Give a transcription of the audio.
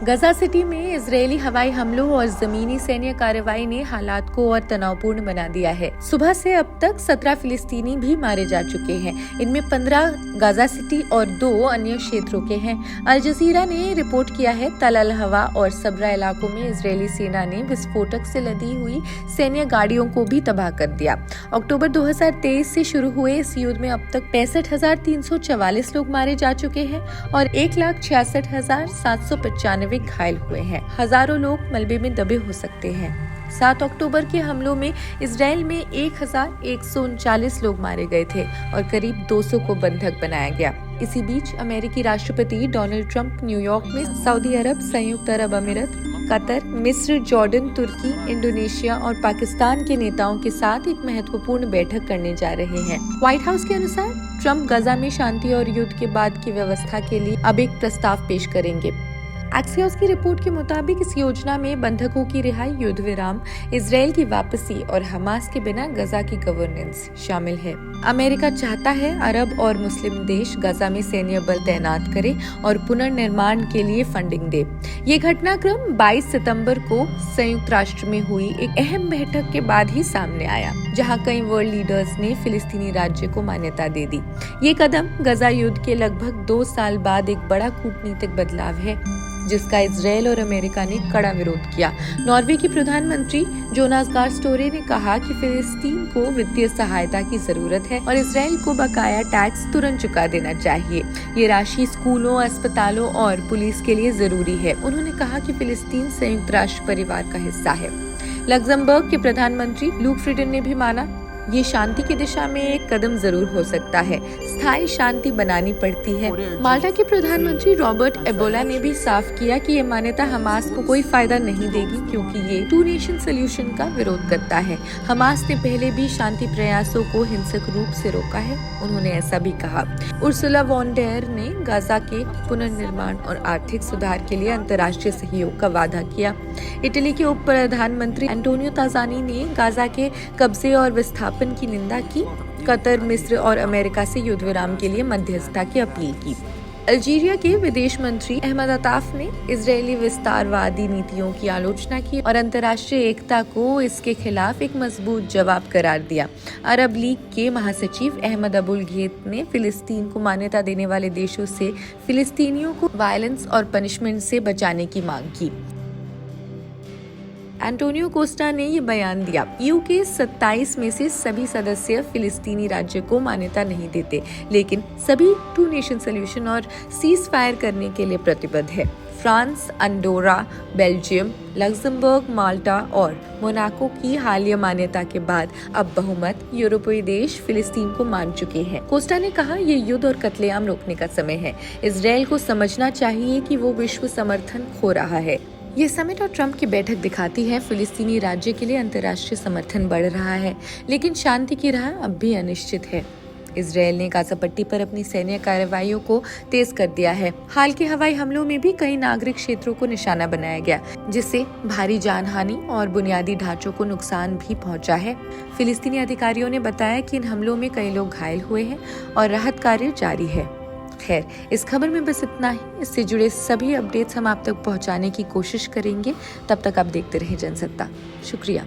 गजा city में Israeli हवाई हमलों और जमीनी सैन्य कार्रवाई ने हालात को और तनावपूर्ण बना दिया है। सुबह से अब तक 17 फिलिस्तीनी भी मारे जा चुके हैं। इनमें 15 गजा सिटी और 2 अन्य क्षेत्रों के हैं। अल जजीरा ने रिपोर्ट किया है तल अल हवा और सबरा इलाकों में इजरायली सेना ने विस्फोटक से लदी हुई सैन्य गाड़ियों को भी तबाह कर दिया। अक्टूबर 2023 से शुरू हुए इस युद्ध में अब तक 65,344 लोग मारे जा चुके हैं और 1,66,795 घायल हुए हैं। हजारों लोग मलबे में दबे हो सकते हैं। 7 अक्टूबर के हमलों में इजराइल में 1,139 लोग मारे गए थे और करीब 200 को बंधक बनाया गया। इसी बीच अमेरिकी राष्ट्रपति डोनाल्ड ट्रंप न्यूयॉर्क में सऊदी अरब, संयुक्त अरब अमीरात, कतर, मिस्र, जॉर्डन, तुर्की, इंडोनेशिया और पाकिस्तान के नेताओं के साथ एक महत्वपूर्ण बैठक करने जा रहे हैं। व्हाइट हाउस के अनुसार ट्रंप गजा में शांति और युद्ध के बाद की व्यवस्था के लिए अब एक प्रस्ताव पेश करेंगे। एक्सियोस की रिपोर्ट के मुताबिक इस योजना में बंधकों की रिहाई, युद्ध विराम, इजराइल की वापसी और हमास के बिना गजा की गवर्नेंस शामिल है। अमेरिका चाहता है अरब और मुस्लिम देश गजा में सैन्य बल तैनात करे और पुनर्निर्माण के लिए फंडिंग दे। ये घटनाक्रम 22 सितंबर को संयुक्त राष्ट्र में हुई एक अहम बैठक के बाद ही सामने आया, जहां कई वर्ल्ड लीडर्स ने फिलिस्तीनी राज्य को मान्यता दे दी। ये कदम गजा युद्ध के लगभग 2 साल बाद एक बड़ा कूटनीतिक बदलाव है, जिसका इजराइल और अमेरिका ने कड़ा विरोध किया। नॉर्वे के प्रधानमंत्री जोनास गार स्टोरे ने कहा कि फिलिस्तीन को वित्तीय सहायता की जरूरत है और इजराइल को बकाया टैक्स तुरंत चुका देना चाहिए। ये राशि स्कूलों, अस्पतालों और पुलिस के लिए जरूरी है। उन्होंने कहा कि फिलिस्तीन संयुक्त राष्ट्र परिवार का हिस्सा है। लग्जमबर्ग के प्रधानमंत्री लूक फ्रीडन ने भी माना, ये शांति की दिशा में एक कदम जरूर हो सकता है। स्थायी शांति बनानी पड़ती है। माल्टा के प्रधानमंत्री रॉबर्ट एबोला ने भी साफ किया कि ये मान्यता हमास को कोई फायदा नहीं देगी, क्योंकि ये 2 नेशन सोल्यूशन का विरोध करता है। हमास ने पहले भी शांति प्रयासों को हिंसक रूप से रोका है, उन्होंने ऐसा भी कहा। उर्सुला वॉन डेर ने गाजा के पुनर्निर्माण और आर्थिक सुधार के लिए अंतर्राष्ट्रीय सहयोग का वादा किया। इटली के उप प्रधानमंत्री एंटोनियो ताजानी ने गाजा के कब्जे और विस्थापन की निंदा की। कतर, मिस्र और अमेरिका से युद्ध विराम के लिए मध्यस्थता की अपील की। अल्जीरिया के विदेश मंत्री अहमद अताफ ने इजरायली विस्तारवादी नीतियों की आलोचना की और अंतर्राष्ट्रीय एकता को इसके खिलाफ एक मजबूत जवाब करार दिया। अरब लीग के महासचिव अहमद अबुल घेत ने फिलिस्तीन को मान्यता देने वाले देशों से फिलिस्तीनियों को वायलेंस और पनिशमेंट से बचाने की मांग की। एंटोनियो कोस्टा ने ये बयान दिया, ईयू के 27 में से सभी सदस्य फिलिस्तीनी राज्य को मान्यता नहीं देते, लेकिन सभी 2 नेशन सोल्यूशन और सीज फायर करने के लिए प्रतिबद्ध है। फ्रांस, अंडोरा, बेल्जियम, लग्जमबर्ग, माल्टा और मोनाको की हालिया मान्यता के बाद अब बहुमत यूरोपीय देश फिलिस्तीन को मान चुके हैं। कोस्टा ने कहा, ये युद्ध और कत्लेआम रोकने का समय है। इजराइल को समझना चाहिए कि वो विश्व समर्थन खो रहा है। ये समिट और ट्रंप की बैठक दिखाती है फिलिस्तीनी राज्य के लिए अंतर्राष्ट्रीय समर्थन बढ़ रहा है, लेकिन शांति की राह अब भी अनिश्चित है। इजराइल ने गाजा पट्टी पर अपनी सैन्य कार्रवाइयों को तेज कर दिया है। हाल के हवाई हमलों में भी कई नागरिक क्षेत्रों को निशाना बनाया गया, जिससे भारी जानहानि और बुनियादी ढांचों को नुकसान भी पहुंचा है। फिलिस्तीनी अधिकारियों ने बताया कि इन हमलों में कई लोग घायल हुए हैं और राहत कार्य जारी है। खैर, इस खबर में बस इतना ही। इससे जुड़े सभी अपडेट्स हम आप तक पहुंचाने की कोशिश करेंगे। तब तक आप देखते रहिए जनसत्ता। शुक्रिया।